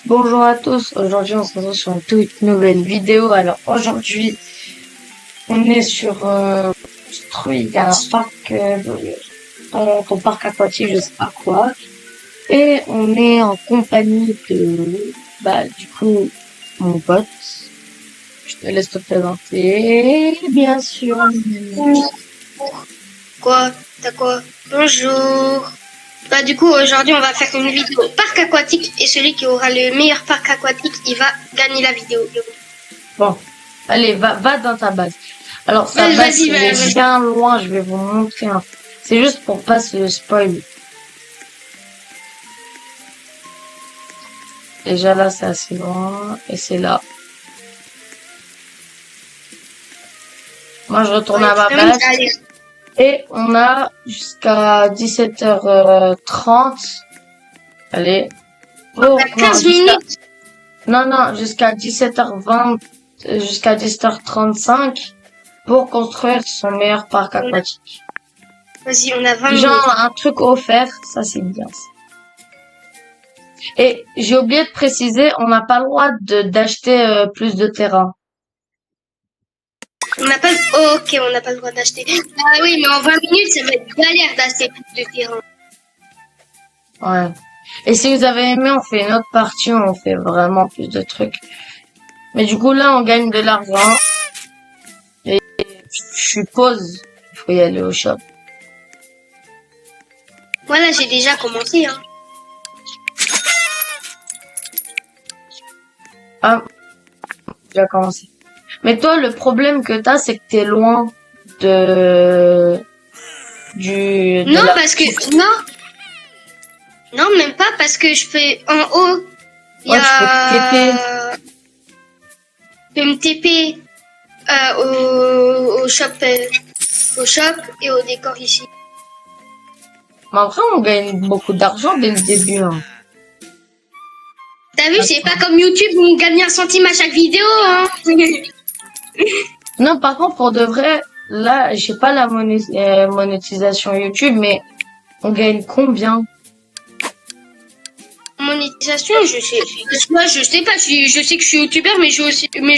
Bonjour à tous, aujourd'hui on se retrouve sur une toute nouvelle vidéo. Alors aujourd'hui on est sur ce truc, il y a un parc, ton parc aquatique, je sais pas quoi. Et on est en compagnie de, du coup, mon pote. Je te laisse te présenter, bien sûr. Quoi? T'as quoi? Bonjour. Du coup, aujourd'hui, on va faire une vidéo parc aquatique et celui qui aura le meilleur parc aquatique, il va gagner la vidéo. Bon, allez, va dans ta base. Alors sa Vas-y, base, vas-y, elle est vas-y. bien loin, je vais vous montrer. C'est juste pour pas se spoil. Déjà là, c'est assez loin. Et c'est là. Moi, je retourne à ma base. Et on a jusqu'à 17h30. Allez. Oh, On a 15 minutes. Non, jusqu'à 17h20, jusqu'à 17h35 pour construire son meilleur parc aquatique. Vas-y, on a 20 minutes. Genre, un truc offert, ça c'est bien. Et j'ai oublié de préciser, on n'a pas le droit d'acheter plus de terrain. On n'a pas ok, on n'a pas le droit d'acheter. Ah oui, mais en 20 minutes, ça va être galère d'acheter plus de terrain. Ouais. Et si vous avez aimé, on fait une autre partie où on fait vraiment plus de trucs. Mais du coup, là, on gagne de l'argent. Et je suppose qu'il faut y aller au shop. Moi, là, j'ai déjà commencé, hein. Ah, j'ai déjà commencé. Mais toi, le problème que t'as, c'est que t'es loin Non, parce que, non, même pas, parce que je fais en haut. Il y Ouais, tu peux te TP. Je peux me TP au shop et au décor ici. Mais après, on gagne beaucoup d'argent dès le début. Hein. T'as vu, c'est pas comme YouTube où on gagne 1 centime à chaque vidéo, hein. Non, par contre, pour de vrai, là, j'ai pas la monétisation YouTube, mais on gagne combien? Monétisation, je sais. Moi, je sais pas. Je sais que je suis youtubeur, mais je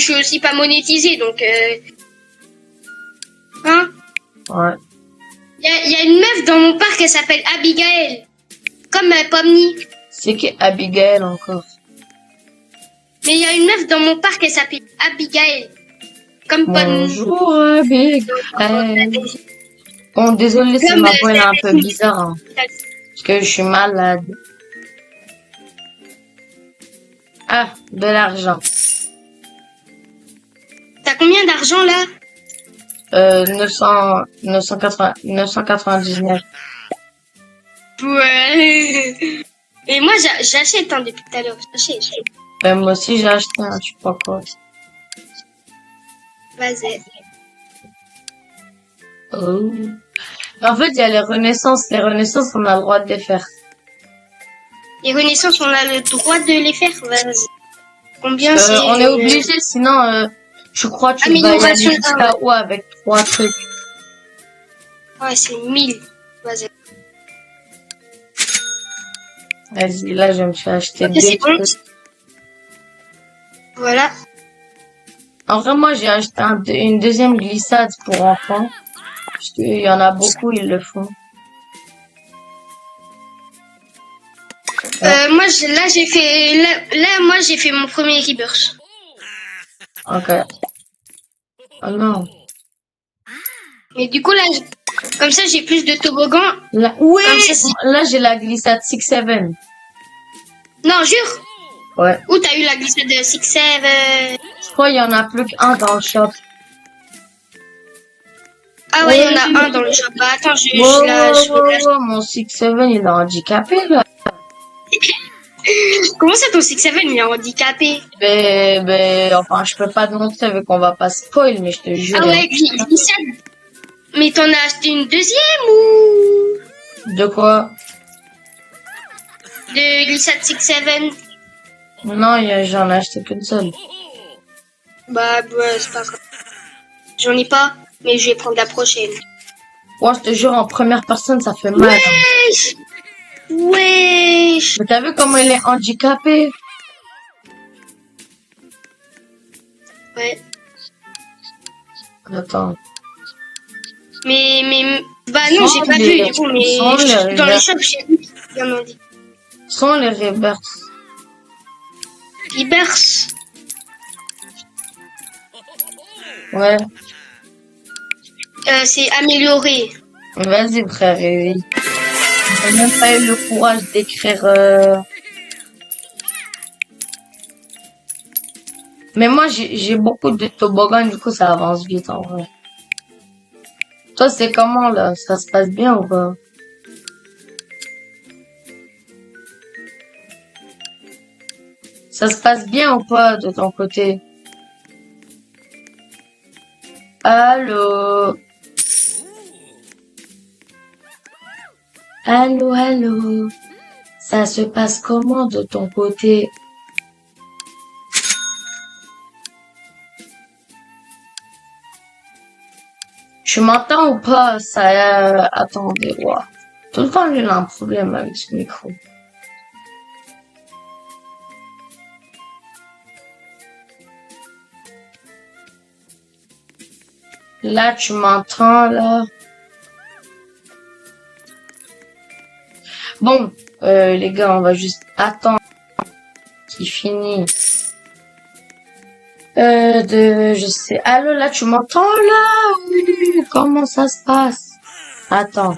suis aussi pas monétisé, donc. Hein? Ouais. Il y a une meuf dans mon parc, elle s'appelle Abigail, comme Pomni. C'est qui Abigail encore? Mais il y a une meuf dans mon parc, elle s'appelle Abigail, comme Pomni. Bonjour Abigail. Bon, désolé si ma voix est un peu bizarre, hein, parce que je suis malade. Ah, de l'argent. T'as combien d'argent là? 999. Ouais. Et moi, j'achète depuis tout à l'heure. J'achète. Ben, moi aussi, j'ai acheté un, je sais pas quoi. Vas-y. Oh. En fait, il y a les renaissances. Les renaissances, on a le droit de les faire. Les renaissances, on a le droit de les faire. Vas-y. Combien c'est? On est obligé, sinon, je crois que tu vas y aller jusqu'à où avec 3 trucs. Ouais, c'est 1000. Vas-y. Vas-y, là, je me suis acheté 2 C'est bon. trucs. Voilà. En vrai, moi, j'ai acheté une deuxième glissade pour enfants. Parce qu'il y en a beaucoup, ils le font. Moi, moi, j'ai fait mon premier rebirth. Ok. Oh non. Mais du coup, là, comme ça, j'ai plus de toboggans. Oui, là, j'ai la glissade 6-7. Non, jure. Ouais. Où t'as eu la glissade de 6-7? Je crois qu'il y en a plus qu'un dans le shop. Ah ouais, il y en a un dans le shop. Bah, attends, je mon 6-7, il est handicapé, là. Comment ça, ton 6-7, il est handicapé? Enfin, je peux pas te montrer vu qu'on va pas spoil, mais je te jure. Ah ouais, glissade. Mais t'en as acheté une deuxième ou? De quoi? De glissade 6-7. Non, j'en ai acheté qu'une seule. Bah, ouais, c'est pas grave. J'en ai pas, mais je vais prendre la prochaine. Ouais, je te jure, en première personne, ça fait mal. Wesh! Wesh! Mais t'as vu comment il est handicapé? Ouais. Attends. Bah non, j'ai pas vu du coup, mais Sans les dans les reverse. shops, j'ai vu qu'il y en a dit. Sans les reverse. Reverse. Ouais. C'est amélioré. Vas-y, frère. J'ai même pas eu le courage d'écrire. Mais moi, j'ai beaucoup de toboggans, du coup, ça avance vite, en vrai. Toi, c'est comment, là? Ça se passe bien ou pas? Ça se passe bien ou pas, de ton côté? Allô? Allô, allô? Ça se passe comment de ton côté? Tu m'entends ou pas? Ça, attendez, ouais. Tout le temps, lui, il a un problème avec ce micro. Là, tu m'entends, là? Bon, les gars, on va juste attendre qu'il finisse. Je sais. Allô, là, tu m'entends, là? Oui, comment ça se passe? Attends.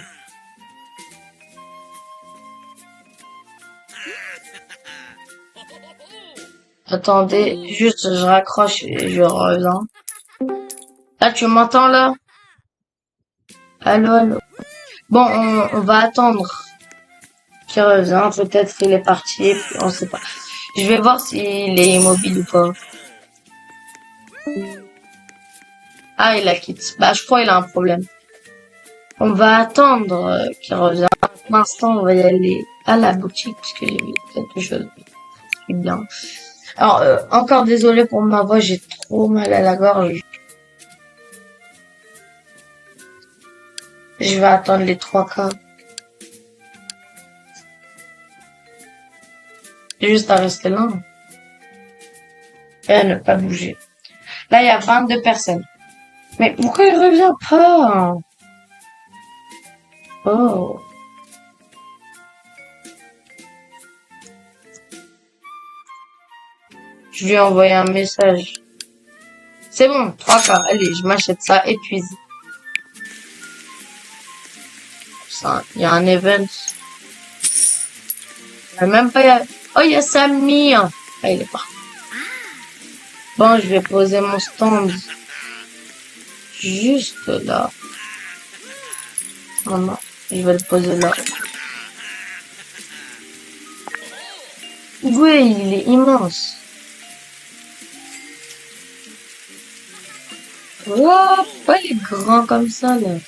Attendez, juste, je raccroche et je reviens. Là, tu m'entends, là? Allô, allô? Bon, on va attendre qu'il revient. Peut-être qu'il est parti, puis on sait pas. Je vais voir s'il est immobile ou pas. Ah, il a quitté. Bah, je crois qu'il a un problème. On va attendre qu'il revienne. Pour l'instant, on va y aller à la boutique parce que j'ai vu quelque chose de bien. Alors, encore désolé pour ma voix, j'ai trop mal à la gorge. Je vais attendre les 3 cas. J'ai juste à rester là. Et à ne pas bouger. Là, il y a 22 personnes. Mais pourquoi il revient pas? Oh. Je lui ai envoyé un message. C'est bon, 3 cas. Allez, je m'achète ça, épuisé. Ça, il y a un event. Il y a même pas... Oh, il y a Samir. Ah, il est parti. Bon, je vais poser mon stand. Juste là. Non, non. Je vais le poser là. Oui, il est immense. Wow, pourquoi il est grand comme ça, là?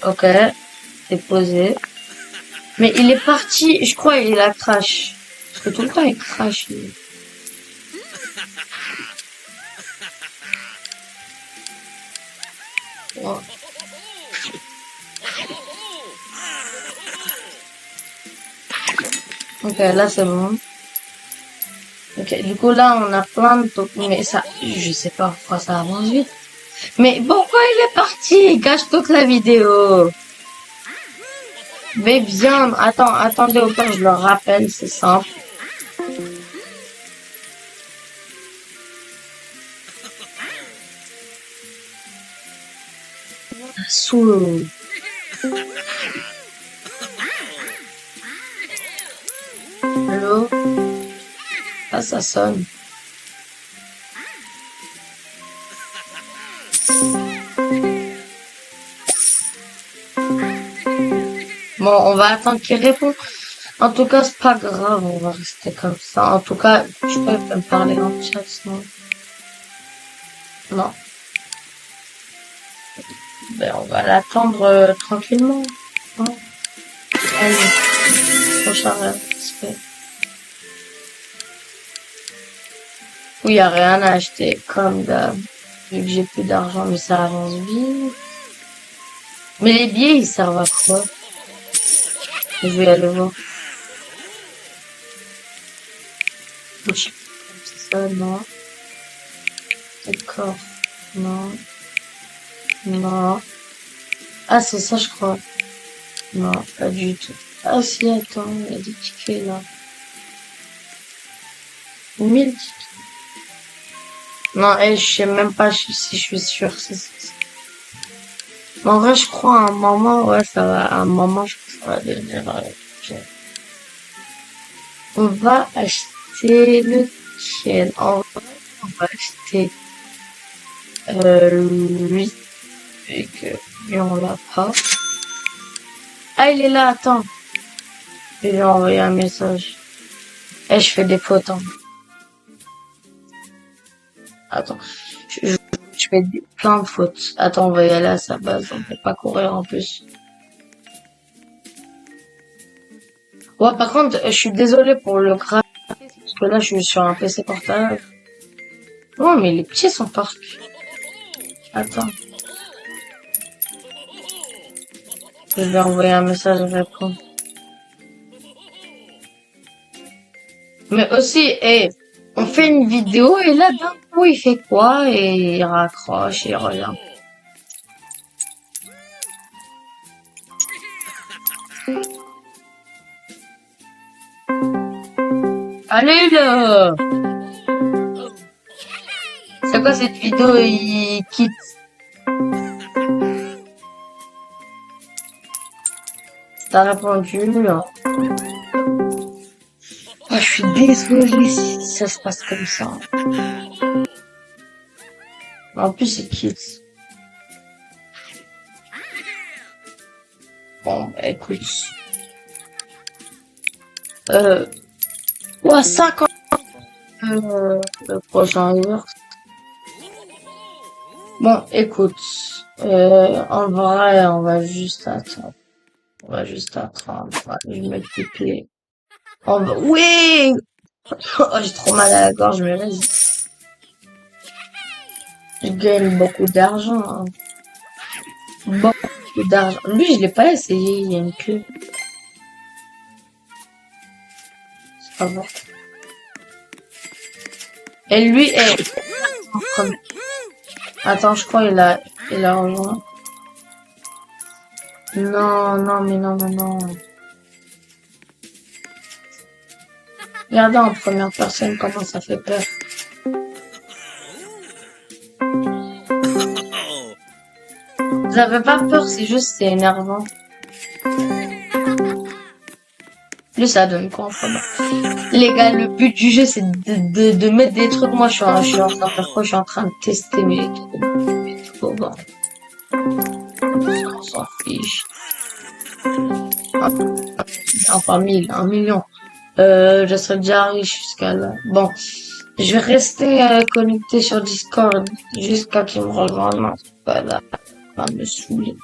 Ok, c'est posé. Mais il est parti, je crois il a crash. Parce que tout le temps il crash. Lui. Oh. Ok, là c'est bon. Ok, du coup là on a plein de trucs. Mais ça, je sais pas pourquoi ça avance vite. Mais pourquoi il est parti? Il gâche toute la vidéo. Mais bien, attendez au pire, je le rappelle, c'est simple. Sous. Allô? Ah, ça sonne. Bon, on va attendre qu'il réponde. En tout cas, c'est pas grave, on va rester comme ça. En tout cas, je peux me parler en chat, sinon. Non. Ben, on va l'attendre tranquillement. Hein. Allez, prochain respect. Oui, y a rien à acheter, comme d'hab. Vu que j'ai plus d'argent, mais ça avance vite. Mais les billets, ils servent à quoi? Je vais aller voir. Bouche. Ça, non. D'accord. Non. Non. Ah, c'est ça, je crois. Non, pas du tout. Ah, si, attends, il y a des tickets, là. 1000 tickets. Non, je sais même pas si je suis sûre. Mais en vrai, je crois à un moment, ouais, ça va, à un moment, je crois que ça va devenir, ok. On va acheter lequel? En vrai, on va acheter, lui, et que lui, on l'a pas. Ah, il est là, attends. Je lui ai envoyé un message. Eh, je fais des fautes, hein. Attends. Je fais plein de fautes. Attends, on va y aller à sa base. On peut pas courir en plus. Ouais, par contre, je suis désolé pour le graphisme, parce que là, je suis sur un PC portable. Ouais, mais les petits sont parcs. Attends. Je vais envoyer un message, je réponds. Mais aussi, on fait une vidéo et là, d'un coup, il fait quoi? Et il raccroche et il revient. Allez, là! C'est quoi cette vidéo? Il quitte. T'as répondu, là. Ah, je suis désolée si ça se passe comme ça. En plus, il quitte. Bon, bah, écoute. Ouais, 50, le prochain jour. Bon, écoute. En vrai, on va juste attendre. On va juste attendre. Ouais, je vais m'occuper. Oui! Oh, j'ai trop mal à la gorge, mais vas-y. Je gagne beaucoup d'argent, hein. Beaucoup d'argent. Lui, je l'ai pas essayé, il y a une queue. C'est pas bon. Et lui est... Attends, je crois il a rejoint. Non, non, mais non, non, non. Regardez en première personne comment ça fait peur. Vous avez pas peur, c'est juste, c'est énervant. Lui, ça donne quoi en premier? Les gars, le but du jeu, c'est de mettre des trucs. Moi, je suis en train de faire quoi? Je suis en train de tester mes trucs. Bon, on s'en fiche. Enfin, 1000, 1 million. Je serais déjà riche jusqu'à là. Bon, je vais rester connecté sur Discord jusqu'à qu'il me rejoigne. Non, c'est pas là. Va me saouler.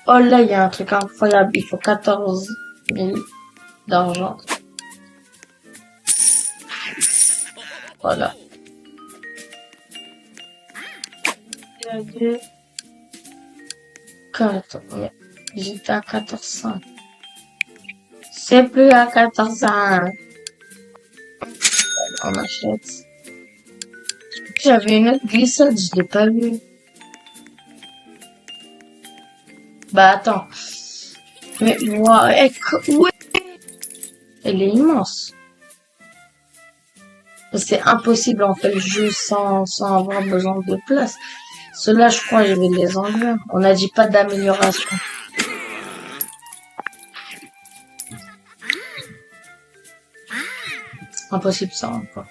Oh là, il y a un truc incroyable. Il faut 14 000 d'argent. Voilà. J'étais à 14,5. C'est plus à 14,5. On achète. J'avais une autre glissade, je l'ai pas vue. Bah attends. Mais moi, ouais, elle est immense. C'est impossible en fait le jeu sans avoir besoin de place. Ceux-là, je crois, je vais les enlever. On n'a dit pas d'amélioration. C'est impossible ça encore.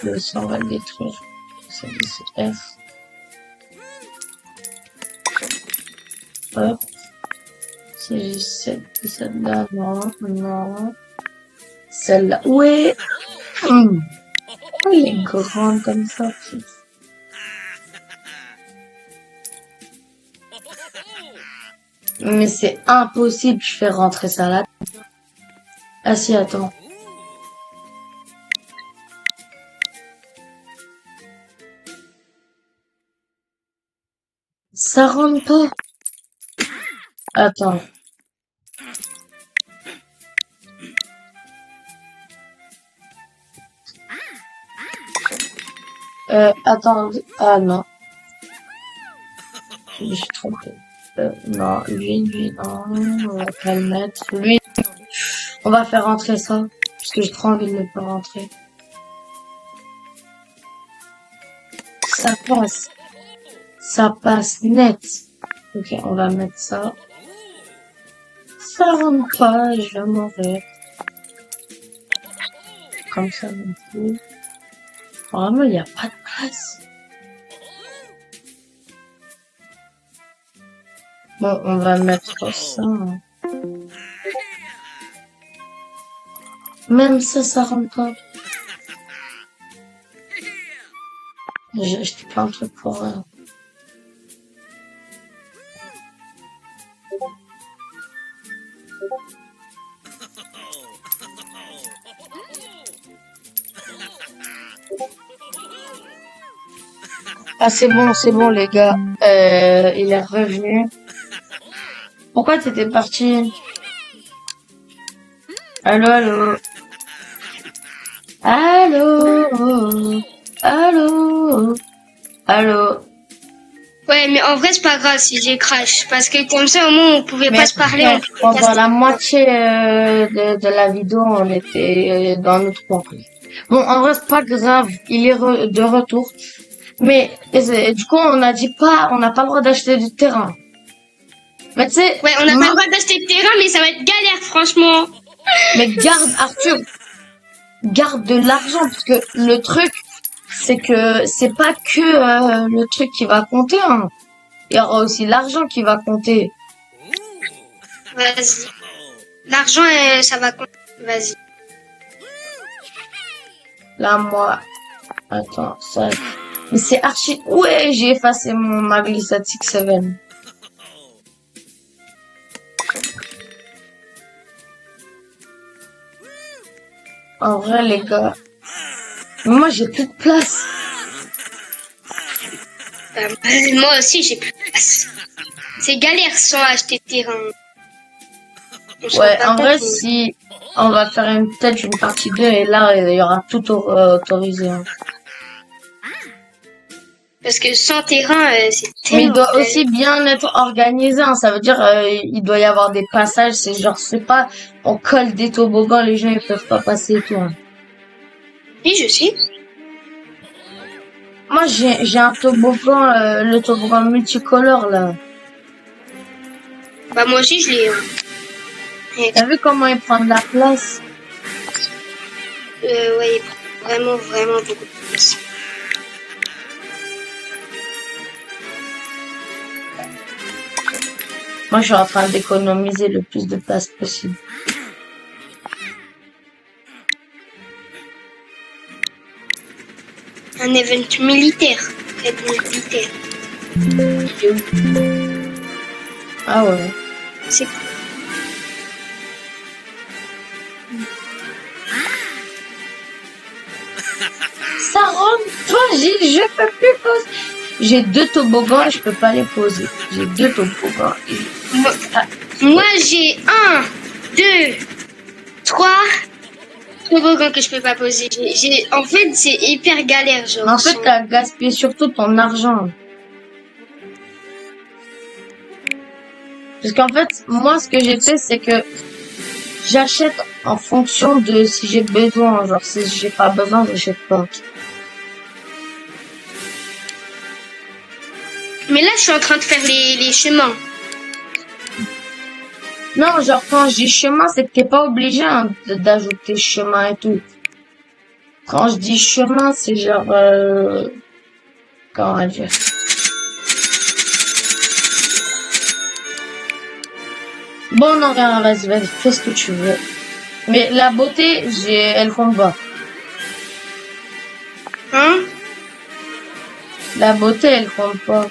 Le sang va le détruire. C'est F. Hop. C'est celle-là, non, non. Celle-là, ouais. Elle est grande comme ça. Mais c'est impossible, je fais rentrer ça là. Ah si, attends. Ça rentre pas. Attends. Attends. Ah non. Je me suis trompé. Non, lui, non. On va pas le mettre. Lui, on va faire rentrer ça. Parce que j'ai trop envie de le faire rentrer. Ça passe. Ça passe net. Ok, on va mettre ça. Ça rentre pas, je vais mourir. Comme ça non plus. Vraiment, il n'y a pas de place. Bon, on va mettre ça. Même ça rentre pas. J'ai acheté plein de trucs pour rien. Ah, c'est bon, les gars. Il est revenu. Pourquoi t'étais parti? Allô, allô? Allô? Allô? Allô? Ouais, mais en vrai, c'est pas grave si j'ai crash. Parce que comme ça, au moins, on pouvait Mais pas se parler. après, pendant la moitié de la vidéo, on était dans notre coin. Bon, en vrai, c'est pas grave. Il est de retour. Mais du coup, on n'a pas le droit d'acheter du terrain. Mais tu sais, Ouais, on n'a pas le droit d'acheter de terrain, mais ça va être galère, franchement. mais garde, Arthur, garde de l'argent, parce que le truc, c'est que c'est pas que le truc qui va compter, hein. Il y aura aussi l'argent qui va compter. Vas-y. L'argent, ça va compter. Vas-y. Là, moi, attends, ça, mais c'est archi, ouais, j'ai effacé ma glissade 6-7. En vrai, les gars, moi, j'ai plus de place. Moi aussi, j'ai plus de place. C'est galère sans acheter de terrain. Ouais, en vrai, si on va faire peut-être une partie 2 et là, il y aura tout autorisé. Hein. Parce que sans terrain, c'est tellement... Mais il doit aussi bien être organisé. Hein. Ça veut dire, il doit y avoir des passages. C'est genre, c'est pas, on colle des toboggans, les gens ils peuvent pas passer et tout. Hein. Oui, je sais. Moi, j'ai un toboggan, le toboggan multicolore là. Bah moi aussi, je l'ai. T'as vu comment il prend de la place? Ouais, il prend vraiment, vraiment beaucoup de place. Moi, je suis en train d'économiser le plus de place possible. Un event militaire. Aide militaire. Ah ouais. C'est Ça rentre pas, je peux plus poser. J'ai 2 toboggans et je peux pas les poser. J'ai 2 toboggans. Moi, j'ai 1, 2, 3 toboggans que je peux pas poser. En fait, c'est hyper galère, genre. En fait, t'as gaspillé surtout ton argent. Parce qu'en fait, moi, ce que j'ai fait, c'est que j'achète en fonction de si j'ai besoin. Genre, si j'ai pas besoin, j'achète pas. Mais là, je suis en train de faire les chemins. Non, genre, quand je dis chemin, c'est que t'es pas obligé hein, d'ajouter chemin et tout. Quand je dis chemin, c'est genre... comment dire? Bon, non, rien, vas-y, fais ce que tu veux. Mais la beauté, elle compte pas. Hein? La beauté, elle compte pas.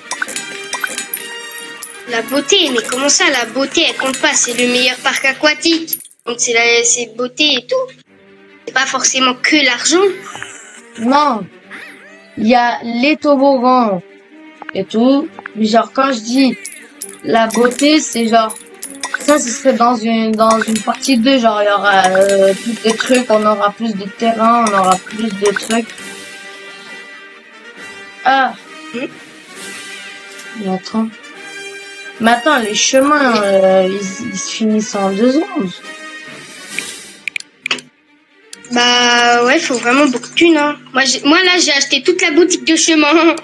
La beauté, mais comment ça, la beauté, elle compte pas? C'est le meilleur parc aquatique. Donc c'est beauté et tout. C'est pas forcément que l'argent. Non. Il y a les toboggans. et tout. Mais genre, quand je dis la beauté, c'est genre, ça, ce serait dans une partie 2, genre, il y aura plus de trucs, on aura plus de terrain, on aura plus de trucs. Ah, mais attends. Mais attends, les chemins, ils se finissent en 2 secondes. Bah ouais, faut vraiment beaucoup de thunes. Hein. Moi là, j'ai acheté toute la boutique de chemin.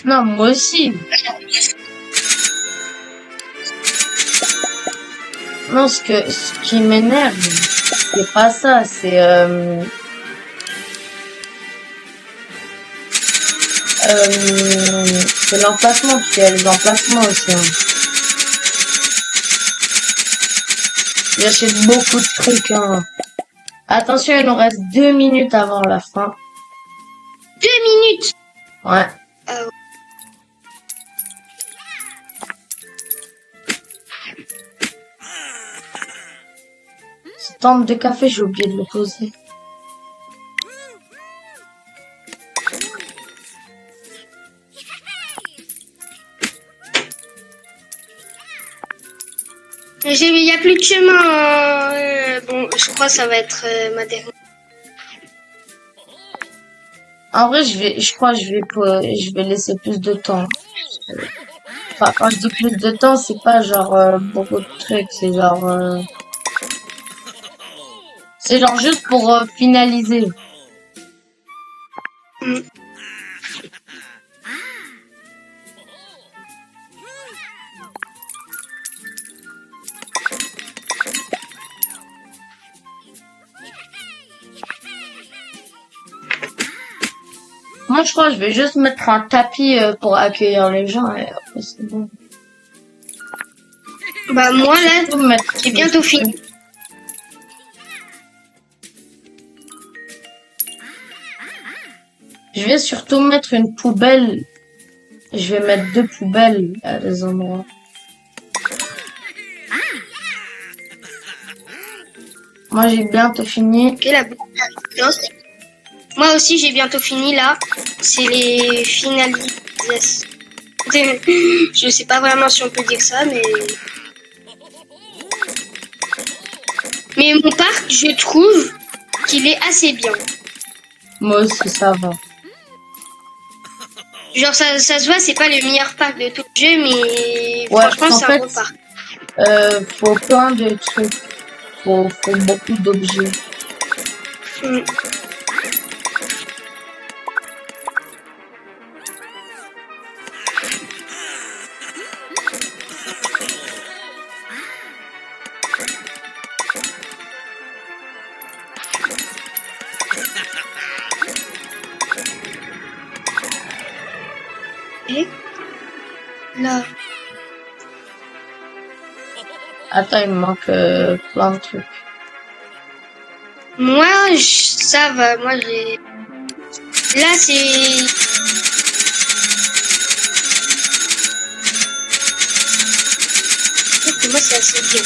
Non, moi aussi. Non, ce qui m'énerve, c'est pas ça, c'est l'emplacement, parce qu'il y a les emplacements aussi. Hein. J'achète beaucoup de trucs. Hein. Attention, il nous reste 2 minutes avant la fin. 2 minutes. Ouais. Cette tente de café, j'ai oublié de le poser. Il y a plus de chemin. Bon, je crois que ça va être ma dernière. En vrai, je vais laisser plus de temps. Enfin, quand je dis plus de temps, c'est pas genre beaucoup de trucs, c'est genre juste pour finaliser. Moi, je crois que je vais juste mettre un tapis pour accueillir les gens et après c'est bon. Bah moi là, j'ai bientôt fini. Je vais surtout mettre une poubelle. Je vais mettre 2 poubelles à des endroits. Moi, j'ai bientôt fini. Ok, moi aussi, j'ai bientôt fini là. C'est les finalisations. Je sais pas vraiment si on peut dire ça, mais mon parc, je trouve qu'il est assez bien. Moi aussi, ça va. Genre, ça se voit, c'est pas le meilleur parc de tout le jeu, mais Ouais, franchement, c'est un beau parc. Faut plein de trucs. Faut beaucoup d'objets. Et là. Attends, il me manque plein de trucs. Moi, ça va. Moi, j'ai... Là, c'est... Je trouve que moi, c'est assez bien.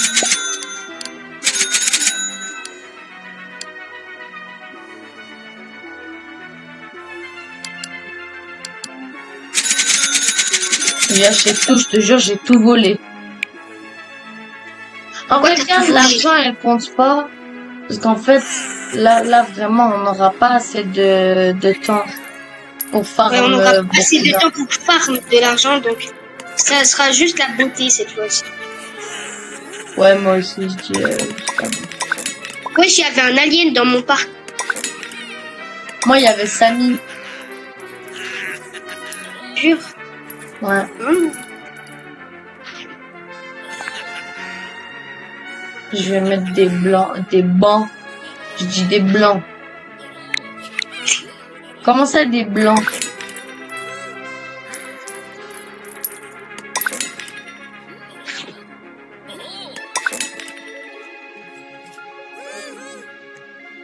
J'achète tout, je te jure, j'ai tout volé. En vrai, bien, l'argent, elle compte pas. Parce qu'en fait, là, vraiment, on n'aura pas assez de temps pour farm. Ouais, on n'aura pas assez de temps pour farm de l'argent, donc ça sera juste la beauté cette fois-ci. Ouais, moi aussi, je dis... Ouais, il y avait un alien dans mon parc. Moi, il y avait Samy. Jure. Ouais. Je vais mettre des bancs. Je dis des blancs. Comment ça, des blancs?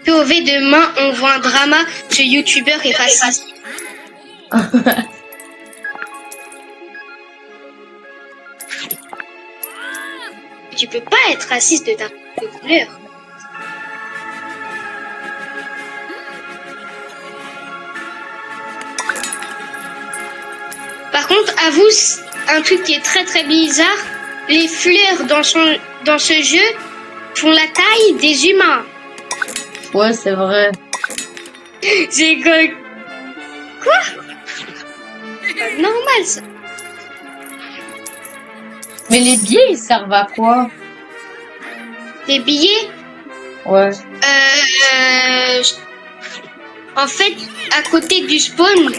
POV demain, on voit un drama. Ce youtubeur est raciste. Tu peux pas être raciste de ta couleur. contre, avoue, un truc qui est très très bizarre, les fleurs dans ce jeu font la taille des humains. Ouais, c'est vrai. C'est quoi? C'est pas normal ça. Mais les billets, ils servent à quoi? Les billets, Ouais. en fait, à côté du spawn,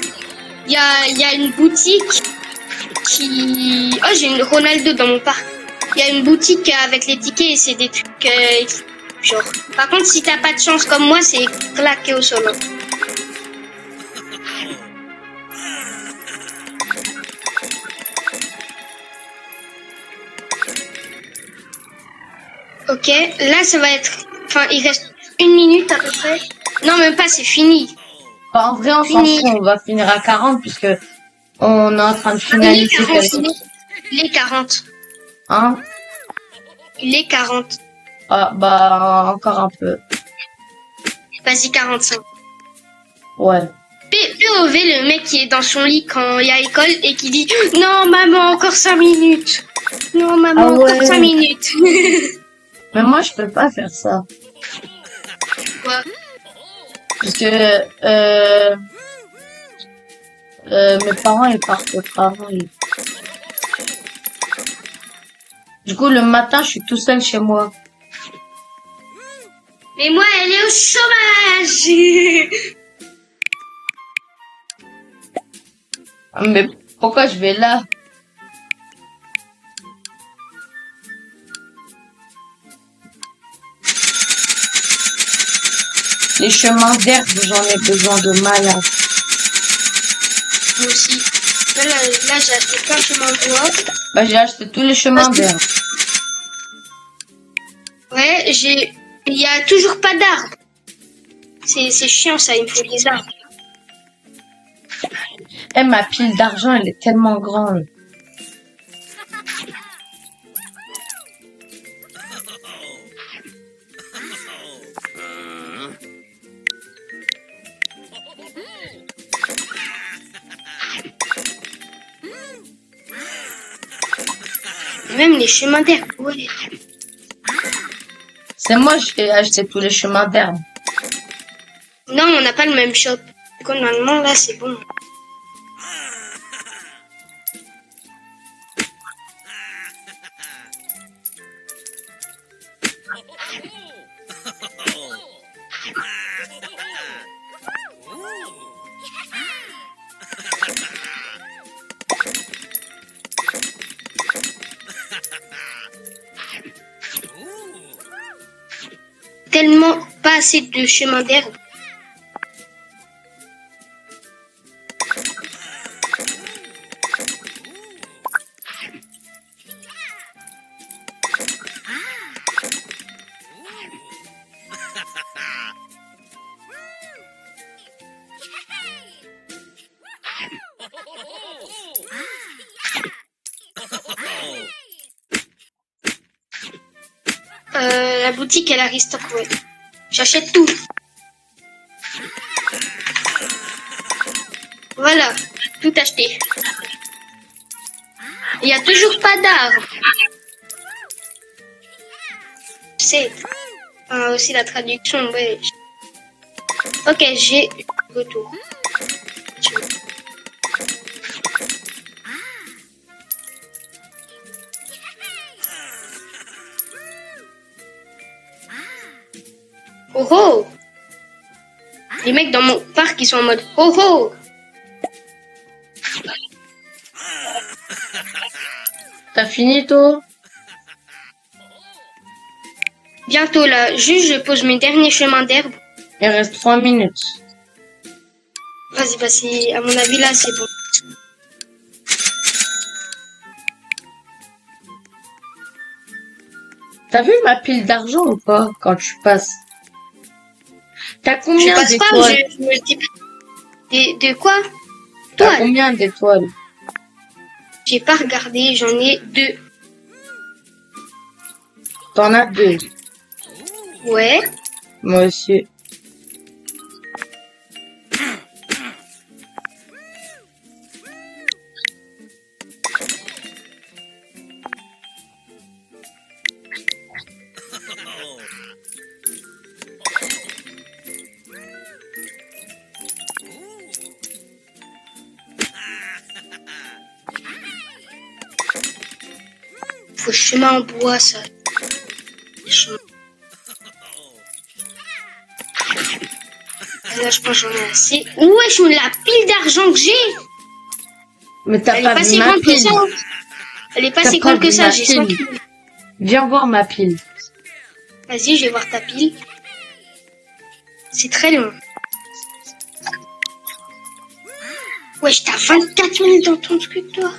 il y a une boutique qui... Oh, j'ai une Ronaldo dans mon parc. Il y a une boutique avec les tickets et c'est des trucs genre. Par contre, si t'as pas de chance comme moi, c'est claqué au sol. Ok, là ça va être... Enfin, il reste 1 minute à peu près. Non, même pas, c'est fini. Enfin, en vrai, on s'en Fini. fout, on va finir à 40 puisque on est en train de Il est finaliser 40, quelque... il est 40. Hein? Il est 40. Ah, bah, encore un peu. Vas-y, 45. Ouais. POV, le mec qui est dans son lit quand il y a école et qui dit « Non, maman, encore 5 minutes. Non, maman, Ah ouais. encore 5 minutes. » Mais moi, je peux pas faire ça. Quoi? Parce que, mes parents, ils partent au travail. Du coup, le matin, je suis tout seul chez moi. Mais moi, elle est au chômage. Mais pourquoi je vais là? Les chemins d'herbe, j'en ai besoin de malade. Moi aussi. Là j'ai acheté plein de chemins de bois. Bah, j'ai acheté tous les chemins d'herbe. Ouais, il y a toujours pas d'arbres. C'est chiant ça, il me faut des arbres. Eh, ma pile d'argent, elle est tellement grande. Même les chemins d'herbe, ouais. C'est moi, j'ai acheté tous les chemins d'herbe. Non, on n'a pas le même shop. Du coup, normalement, là, c'est bon. Tellement pas assez de chemins d'herbe. La boutique, elle a restock, ouais. J'achète tout. Voilà, tout acheté. Il y a toujours pas d'arbre. C'est aussi la traduction, ouais. Ok, j'ai retour. Oh oh! Les mecs dans mon parc, ils sont en mode oh oh! T'as fini, toi? Bientôt là, juste je pose mes derniers chemins d'herbe. Il reste 3 minutes. Vas-y, à mon avis là c'est bon. T'as vu ma pile d'argent ou pas quand tu passes? T'as Je combien passe pas, d'étoiles? je me dis de quoi? T'as Toi? combien d'étoiles? J'ai pas regardé, j'en ai 2. T'en as 2. Ouais. Moi aussi. Faut chemin en bois, ça. Chemin. Là, je pense que j'en ai assez. Wesh, la pile d'argent que j'ai. Mais t'as Elle est pas pas vu si ma grande que pile. ça. Elle est pas T'as si pas grande que vu ça, ma j'ai 100 pile. kilos. Viens voir ma pile. Vas-y, je vais voir ta pile. C'est très long. Wesh, t'as 24 000 dans ton truc, toi.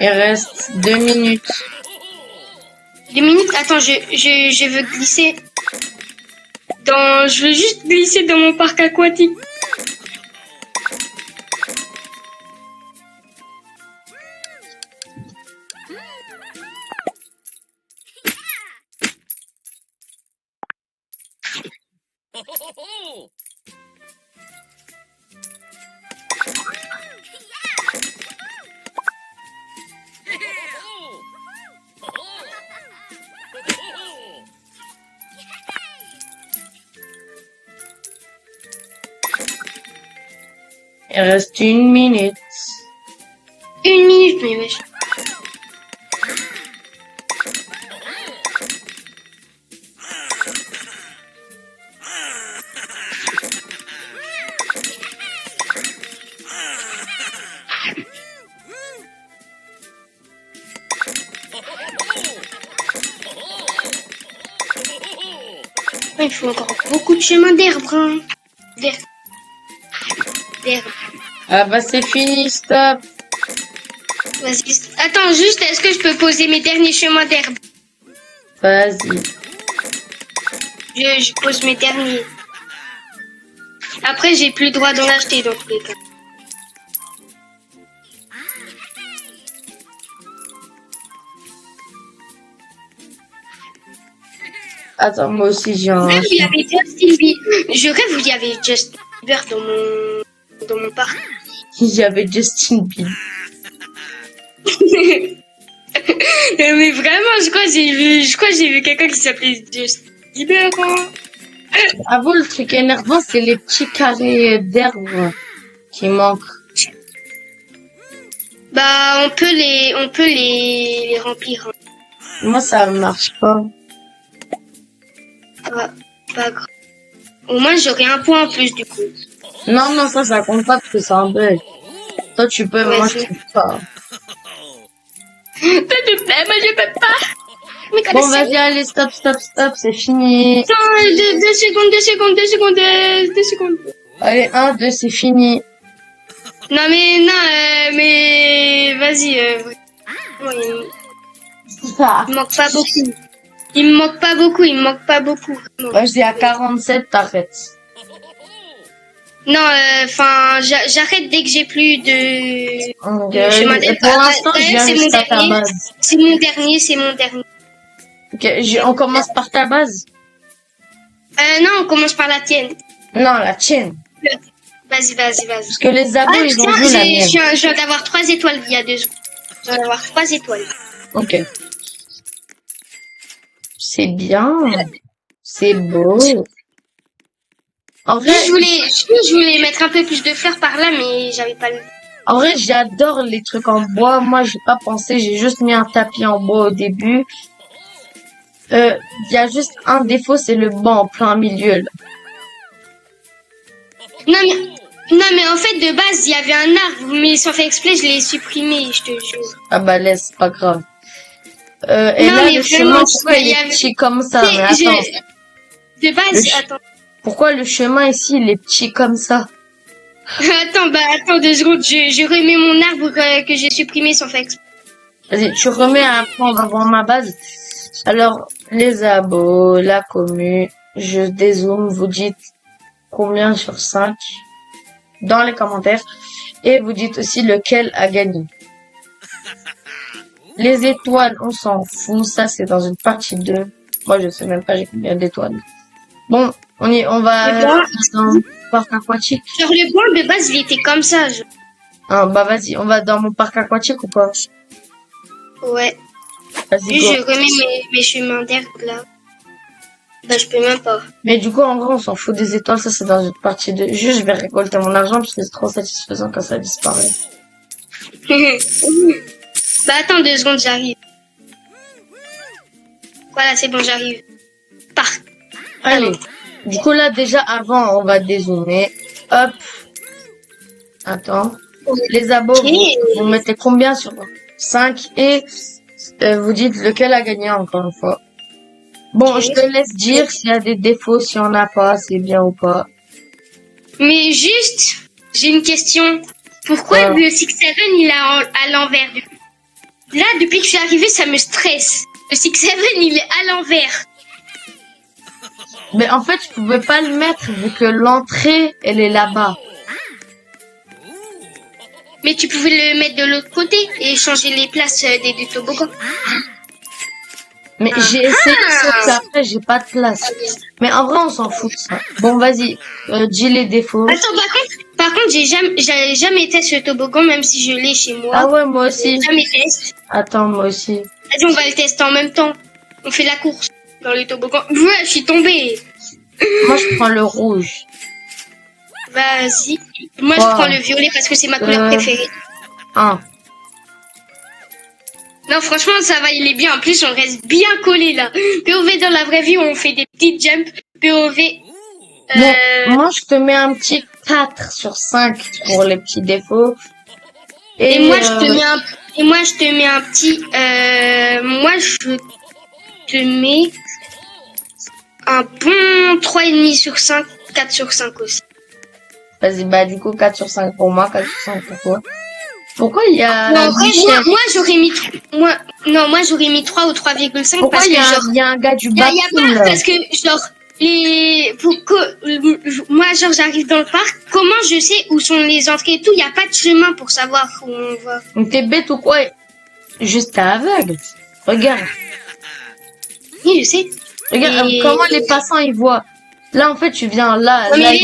Il reste 2 minutes. 2 minutes. Attends, je veux glisser. Je veux juste glisser dans mon parc aquatique. Il reste 1 minute. 1 minute, mais wesh. Il faut encore beaucoup de chemin d'herbe, hein. D'herbe. Ah bah c'est fini, stop. Vas-y. Attends, juste, est-ce que je peux poser mes derniers chemins d'herbe? Vas-y. Je pose mes derniers. Après, j'ai plus le droit d'en acheter dans tous les cas. Attends, moi aussi j'ai un... Rêve, il y avait Justin Bieber. Je rêve où il y avait Justin Bieber dans mon parc. J'avais Justin Bieber. Mais vraiment, je crois que j'ai vu quelqu'un qui s'appelait Justin Bieber. Hein. Avoue, le truc énervant, c'est les petits carrés d'herbe qui manquent. Bah, on peut les remplir. Hein. Moi, ça marche pas. Pas grave. Au moins, j'aurai un point en plus, du coup. Non, non, ça compte pas parce que c'est un bug. Toi, tu peux, moi, je peux pas. Toi, tu peux, moi, je peux pas. Mais Bon, vas-y, allez, stop, c'est fini. Attends, 2 secondes. Allez, 1, 2, c'est fini. Non, mais vas-y. Ouais, il me manque pas beaucoup. Il me manque pas beaucoup. Vraiment. Vas-y, à 47, t'arrêtes. Non, enfin, j'arrête dès que j'ai plus de chemin d'herbe. Pour l'instant, je D'ailleurs, viens c'est mon jusqu'à ta dernier. base. C'est mon dernier. Ok, on commence par ta base. Non, on commence par la tienne. Non, la tienne. Vas-y. Parce que les abos, ils ont vu la mienne. Je viens d'avoir 3 étoiles il y a 2 jours. Je viens d'avoir 3 étoiles. Ok. C'est bien. C'est beau. En vrai, Je voulais mettre un peu plus de fleurs par là, mais j'avais pas le... En vrai, j'adore les trucs en bois. Moi, j'ai pas pensé, j'ai juste mis un tapis en bois au début. Il y a juste un défaut, c'est le banc en plein milieu, là. Non, mais en fait, de base, il y avait un arbre, mais sans faire exprès, je l'ai supprimé, je te jure. Ah bah laisse, c'est pas grave. Et Non, là, mais le vraiment, chemin, pourquoi il est petit comme ça? Mais attends, De base, attends. pourquoi le chemin ici, il est petit comme ça? Attends 2 secondes, je remets mon arbre que j'ai supprimé sans faire exprès. Vas-y, tu remets un point avant ma base. Alors, les abos, la commu, je dézoome, vous dites combien sur 5 dans les commentaires. Et vous dites aussi lequel a gagné. Les étoiles, on s'en fout. Ça, c'est dans une partie 2. Moi, je sais même pas j'ai combien d'étoiles. Bon, on va dans le parc aquatique. Sur le point de base, il était comme ça. Ah, bah vas-y, on va dans mon parc aquatique ou pas? Ouais. Vas-y, Je go. remets mes chemins d'herbe là. Bah, je peux même pas. Mais du coup, en gros, on s'en fout des étoiles, ça c'est dans une partie de jeu. Je vais récolter mon argent parce que c'est trop satisfaisant quand ça disparaît. Bah, attends 2 secondes, j'arrive. Voilà, c'est bon, j'arrive. Par. Allez. Du coup, là, déjà, avant, on va dézoomer. Hop. Attends. Les abos, vous mettez combien sur 5 et vous dites lequel a gagné encore une fois. Bon, je te laisse dire s'il y a des défauts, s'il y en a pas, c'est bien ou pas. Mais juste, j'ai une question. Pourquoi le 6-7 il est à l'envers? Là, depuis que je suis arrivée, ça me stresse. Le 6-7 il est à l'envers. Mais en fait, je pouvais pas le mettre vu que l'entrée, elle est là-bas. Mais tu pouvais le mettre de l'autre côté et changer les places des deux toboggans. Mais j'ai essayé, sauf qu'après, j'ai pas de place. Mais en vrai, on s'en fout de ça. Bon, vas-y, dis les défauts. Attends, par contre, j'ai jamais testé ce toboggan, même si je l'ai chez moi. Ah ouais, moi aussi. J'ai jamais testé. Attends, moi aussi. Vas-y, on va le tester en même temps. On fait la course dans les toboggans. Ouais, je suis tombée. Moi, je prends le rouge. Vas-y. Moi, je prends le violet parce que c'est ma couleur préférée. 1. Non, franchement, ça va, il est bien. En plus, on reste bien collé là. POV dans la vraie vie, on fait des petites jumps. POV. Bon, moi, je te mets un petit 4 sur 5 pour les petits défauts. Et moi, je te mets un petit. Moi, je te mets un bon 3,5 sur 5, 4 sur 5 aussi. Vas-y, bah du coup 4 sur 5 pour moi, 4 sur 5 pour toi. Pourquoi il y a non, moi j'aurais mis moi j'aurais mis 3 ou 3,5. Pourquoi parce il y a, que genre il y a un gars du il bac y a pas parce que genre moi genre j'arrive dans le parc, comment je sais où sont les entrées et tout, il y a pas de chemin pour savoir où on va. Donc t'es bête ou quoi? Juste t'es aveugle. Regarde. Oui, je sais. Regarde comment les passants ils voient. Là en fait tu viens là. Non, là mais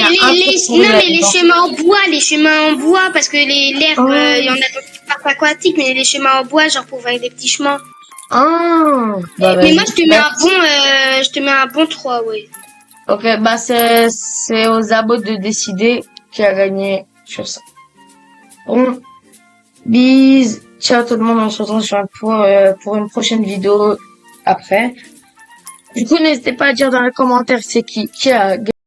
les chemins en bois parce que l'herbe il y en a dans le parc aquatique, mais les chemins en bois genre pour faire des petits chemins. Ah. Bah, mais moi je te mets un bon 3, ouais. Ok, bah c'est aux abos de décider qui a gagné sur ça. Bon, bis, ciao tout le monde, on se retrouve pour une prochaine vidéo après. Du coup, n'hésitez pas à dire dans les commentaires c'est qui a gagné.